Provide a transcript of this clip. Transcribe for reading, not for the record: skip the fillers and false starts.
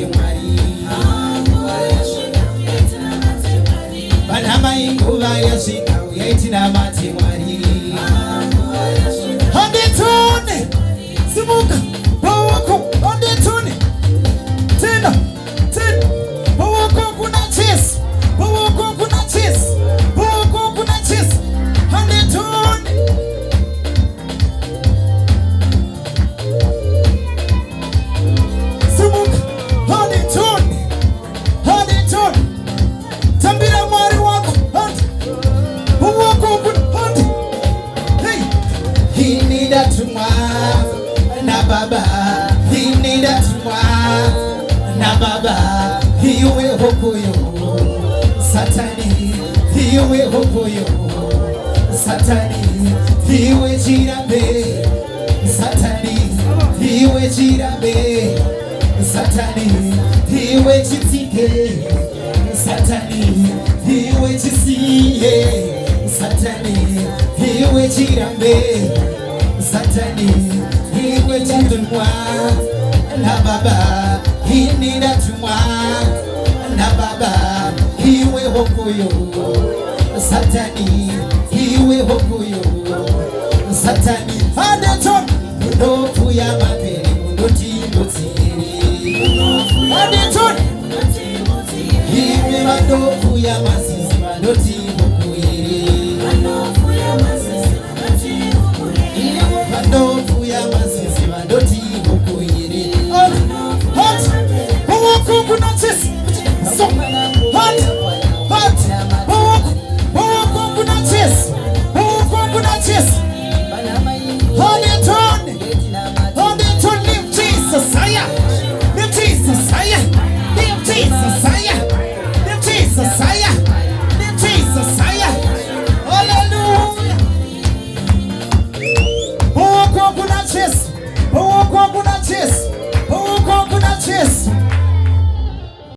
mwari Banama inguva yasvika uyaitina mate mwari Handitone simuka pawako handitone tena pawako kuna chesi pawako kuna chesi pawako kuna chesi handitone simuka handitone tambira mwari wako pawako kuna handi hey hinida tumwa na baba hinida tumwa na baba hiwe hokoyo satani hiwe hokoyo satani hiwe jirambe satani hiwe jirambe satani hiwe jitike satani hiwe jisiye satani hiwe jirambe satani hiwe jidunwa na baba hinida tumwa na baba hiwe hokoyo satani hiwe hokoyo satani adeton ndofu ya maperi ndotiri adeton hiwe mandofu ya masisi mandoti hokoyere mandofu ya masisi mandoti hokoyere hot pawako kuna chesi so hot pawako kuna chesi pawako kuna chesi Handitone live Jesus higher live Jesus higher live Jesus higher live Jesus higher